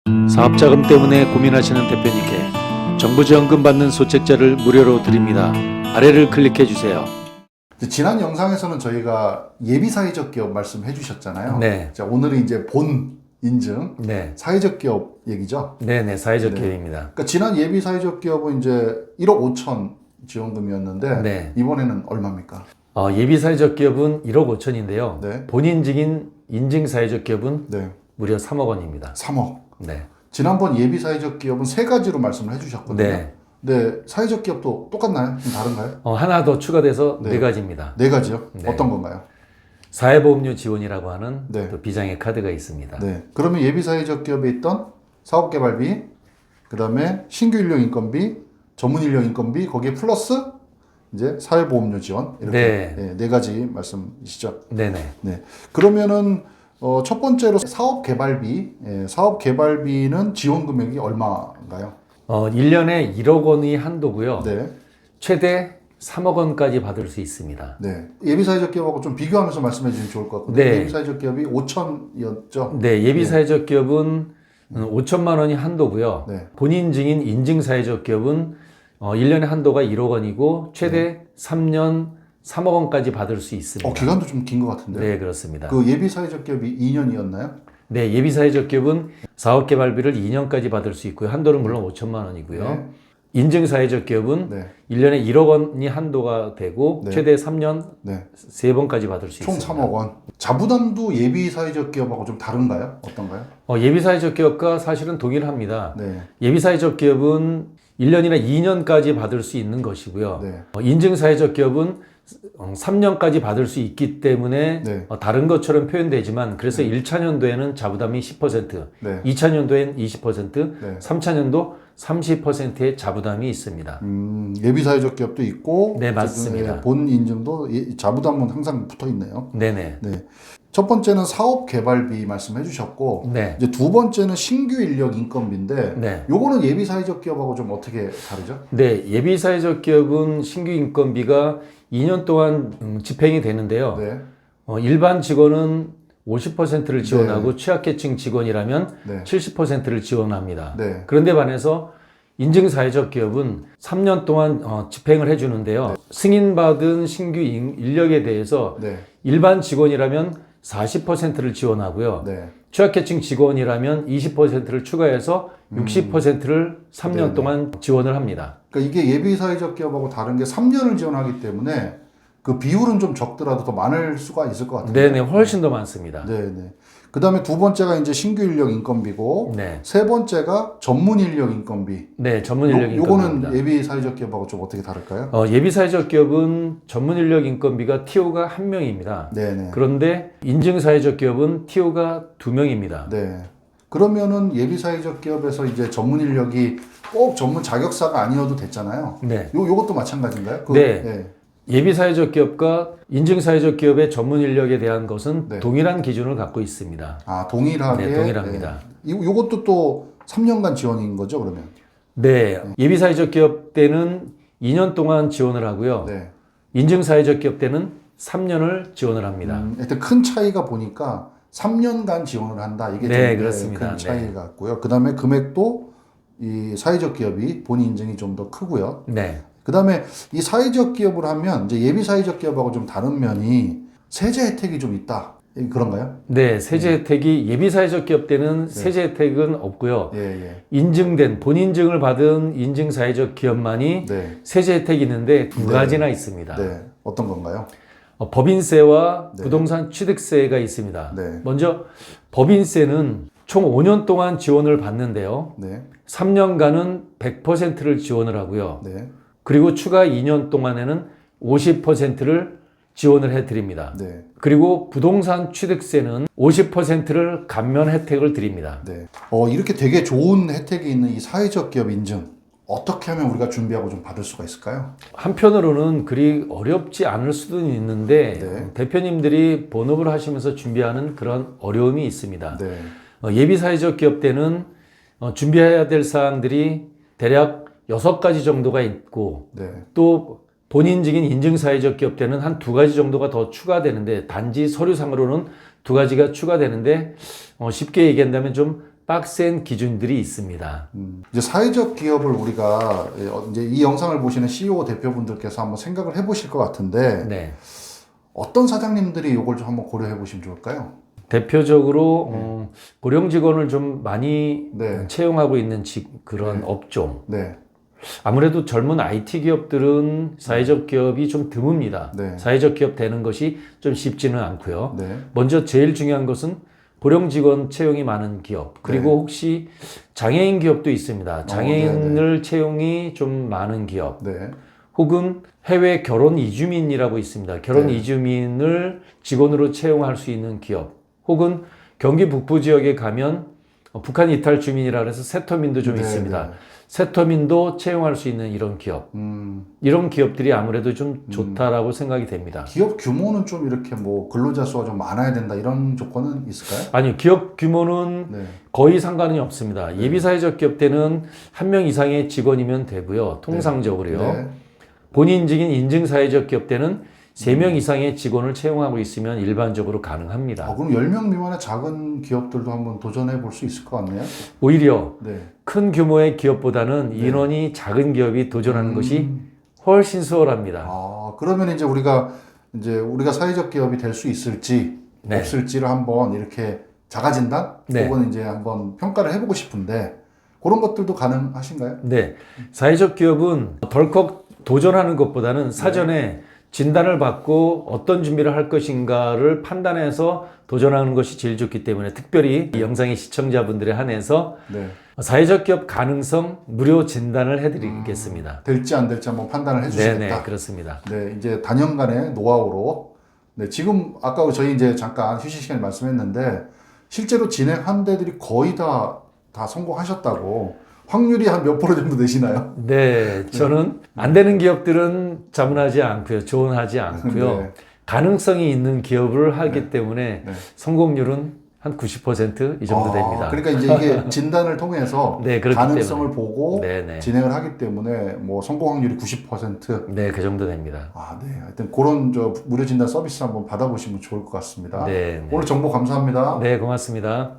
사업자금 때문에 고민하시는 대표님께 정부 지원금 받는 소책자를 무료로 드립니다. 아래를 클릭해 주세요. 지난 영상에서는 저희가 예비 사회적 기업 말씀해 주셨잖아요. 네. 자, 오늘은 이제 본 인증 네. 사회적 기업 얘기죠. 네네, 사회적 네. 기업입니다. 그러니까 지난 예비 사회적 기업은 이제 1억 5천 지원금이었는데 네. 이번에는 얼마입니까? 예비 사회적 기업은 1억 5천인데요. 네. 본인 증인 인증 사회적 기업은 네. 무려 3억 원입니다. 3억. 네. 지난번 예비 사회적 기업은 세 가지로 말씀을 해주셨거든요. 네. 네, 사회적 기업도 똑같나요? 좀 다른가요? 하나 더 추가돼서 네. 네 가지입니다. 네 가지요? 네. 어떤 건가요? 사회보험료 지원이라고 하는 네. 또 비장의 카드가 있습니다. 네. 그러면 예비 사회적 기업에 있던 사업개발비, 그 다음에 신규 인력 인건비, 전문 인력 인건비, 거기에 플러스 이제 사회보험료 지원 이렇게 네. 네 가지 말씀이시죠. 네네. 네. 그러면은 첫 번째로 사업개발비, 사업개발비는 지원 금액이 얼마인가요? 1년에 1억 원이 한도고요. 네. 최대 3억 원까지 받을 수 있습니다. 네. 예비 사회적 기업하고 좀 비교하면서 말씀해 주시면 좋을 것 같거든요. 네. 예비 사회적 기업이 5천이었죠. 네, 예비 사회적 기업은 5천만 원이 한도고요. 네. 본인 증인 인증 사회적 기업은 1년에 한도가 1억 원이고 최대 3년 3억 원까지 받을 수 있습니다. 기간도 좀 긴 것 같은데. 네, 그렇습니다. 그 예비 사회적 기업이 2년이었나요? 네, 예비 사회적 기업은 사업 개발비를 2년까지 받을 수 있고요. 한도는 물론 5천만 원이고요. 네. 인증 사회적 기업은 네. 1년에 1억 원이 한도가 되고 네. 최대 3년 네. 3번까지 받을 수 총 있습니다. 3억 원. 자부담도 예비 사회적 기업하고 좀 다른가요? 어떤가요? 예비 사회적 기업과 사실은 동일합니다. 네. 예비 사회적 기업은 1년이나 2년까지 받을 수 있는 것이고요. 네. 인증 사회적 기업은 3년까지 받을 수 있기 때문에 네. 다른 것처럼 표현되지만 그래서 1차년도에는 자부담이 10%, 네. 2차년도엔 20%, 네. 3차년도 30%의 자부담이 있습니다. 예비 사회적 기업도 있고 네, 맞습니다. 본 인증도 자부담은 항상 붙어 있네요. 네네. 네. 첫 번째는 사업 개발비 말씀해 주셨고 네. 이제 두 번째는 신규 인력 인건비인데 네. 요거는 예비 사회적 기업하고 좀 어떻게 다르죠? 네, 예비 사회적 기업은 신규 인건비가 2년 동안 집행이 되는데요. 네. 일반 직원은 50%를 지원하고 취약계층 직원이라면 네. 70%를 지원합니다. 네. 그런데 반해서 인증사회적 기업은 3년 동안 집행을 해주는데요. 승인받은 신규 인력에 대해서 네. 일반 직원이라면 40%를 지원하고요. 네. 취약계층 직원이라면 20%를 추가해서 60%를 3년 네네. 동안 지원을 합니다. 그러니까 이게 예비 사회적 기업하고 다른 게 3년을 지원하기 때문에 그 비율은 좀 적더라도 더 많을 수가 있을 것 같아요. 네네, 훨씬 더 많습니다. 네네. 그 다음에 두 번째가 이제 신규 인력 인건비고, 네. 세 번째가 전문 인력 인건비. 네, 전문 인력 인건비입니다. 요거는 예비 사회적 기업하고 좀 어떻게 다를까요? 예비 사회적 기업은 전문 인력 인건비가 TO가 1명입니다. 네네. 그런데 인증 사회적 기업은 TO가 2명입니다. 네. 그러면은 예비 사회적 기업에서 이제 전문 인력이 꼭 전문 자격사가 아니어도 됐잖아요. 네. 요것도 마찬가지인가요? 네. 예비 사회적 기업과 인증 사회적 기업의 전문 인력에 대한 것은 네. 동일한 기준을 갖고 있습니다. 아, 동일하게. 네, 동일합니다. 요것도 또 3년간 지원인 거죠, 그러면? 네. 예비 사회적 기업 때는 2년 동안 지원을 하고요. 네. 인증 사회적 기업 때는 3년을 지원을 합니다. 하여튼 큰 차이가 보니까 3년간 지원을 한다. 이게 네, 좀 그렇습니다. 큰 차이 같고요. 그 다음에 금액도 이 사회적 기업이 본 인증이 좀 더 크고요. 네. 그 다음에 이 사회적 기업을 하면 이제 예비 사회적 기업하고 좀 다른 면이 세제 혜택이 좀 있다. 그런가요? 네, 세제 혜택이 예비 사회적 기업 때는 세제 혜택은 없고요. 예. 인증된 본인증을 받은 인증 사회적 기업만이 네. 세제 혜택이 있는데 두 가지나 있습니다. 네. 어떤 건가요? 법인세와 네. 부동산 취득세가 있습니다. 네. 먼저 법인세는 총 5년 동안 지원을 받는데요. 네. 3년간은 100%를 지원을 하고요. 네. 그리고 추가 2년 동안에는 50%를 지원을 해드립니다. 네. 그리고 부동산 취득세는 50%를 감면 혜택을 드립니다. 네. 이렇게 되게 좋은 혜택이 있는 이 사회적 기업 인증 어떻게 하면 우리가 준비하고 좀 받을 수가 있을까요? 한편으로는 그리 어렵지 않을 수도 있는데 네. 대표님들이 본업을 하시면서 준비하는 그런 어려움이 있습니다. 네. 예비 사회적 기업 때는 준비해야 될 사항들이 대략 6가지 정도가 있고 네. 또 본인직인 인증사회적 기업 때는 한 2가지 정도가 더 추가되는데 단지 서류상으로는 2가지가 추가되는데 쉽게 얘기한다면 좀 빡센 기준들이 있습니다. 이제 사회적 기업을 우리가 이제 이 영상을 보시는 CEO 대표분들께서 한번 생각을 해보실 것 같은데 네. 어떤 사장님들이 이걸 좀 한번 고려해 보시면 좋을까요? 대표적으로 고령 직원을 좀 많이 네. 채용하고 있는 그런 네. 업종. 네, 아무래도 젊은 IT 기업들은 사회적 기업이 좀 드뭅니다. 네. 사회적 기업 되는 것이 좀 쉽지는 않고요. 네, 먼저 제일 중요한 것은 고령 직원 채용이 많은 기업, 그리고 혹시 장애인 기업도 있습니다. 장애인을 채용이 좀 많은 기업, 네, 혹은 해외 결혼 이주민이라고 있습니다. 결혼 네. 이주민을 직원으로 채용할 수 있는 기업, 혹은 경기 북부 지역에 가면 북한 이탈 주민이라 해서 세터민도 좀 네, 있습니다. 네. 세터민도 채용할 수 있는 이런 기업, 이런 기업들이 아무래도 좀 좋다라고 생각이 됩니다. 기업 규모는 좀 이렇게 뭐 근로자 수가 좀 많아야 된다 이런 조건은 있을까요? 아니요, 기업 규모는 네, 거의 상관이 없습니다. 예비사회적 기업 때는 한 명 이상의 직원이면 되고요. 통상적으로요. 네. 본인직인 인증사회적 기업 때는 3명 이상의 직원을 채용하고 있으면 일반적으로 가능합니다. 그럼 10명 미만의 작은 기업들도 한번 도전해 볼 수 있을 것 같네요. 오히려 네. 큰 규모의 기업보다는 인원이 작은 기업이 도전하는 것이 훨씬 수월합니다. 그러면 이제 우리가 사회적 기업이 될 수 있을지 네. 없을지를 한번 이렇게 자가진단 네. 혹은 이제 한번 평가를 해보고 싶은데 그런 것들도 가능하신가요? 네. 사회적 기업은 덜컥 도전하는 것보다는 사전에 진단을 받고 어떤 준비를 할 것인가를 판단해서 도전하는 것이 제일 좋기 때문에 특별히 이 영상의 시청자분들에 한해서 네. 사회적 기업 가능성 무료 진단을 해드리겠습니다. 될지 안 될지 한번 판단을 해주시겠다. 네네, 그렇습니다. 네, 이제 단연간의 노하우로 네, 지금 아까 저희 이제 잠깐 휴식 시간에 말씀했는데 실제로 진행한 데들이 거의 다 성공하셨다고 확률이 한 몇 프로 정도 되시나요? 네, 저는 안 되는 기업들은 자문하지 않고요, 조언하지 않고요. 네. 가능성이 있는 기업을 하기 때문에 네. 성공률은 한 90% 이 정도 됩니다. 그러니까 이제 이게 진단을 통해서 네, 그렇기 가능성을 때문에. 보고 네네. 진행을 하기 때문에 뭐 성공 확률이 90%. 네, 그 정도 됩니다. 네. 하여튼 그런 무료 진단 서비스 한번 받아보시면 좋을 것 같습니다. 네, 네. 오늘 정보 감사합니다. 네, 고맙습니다.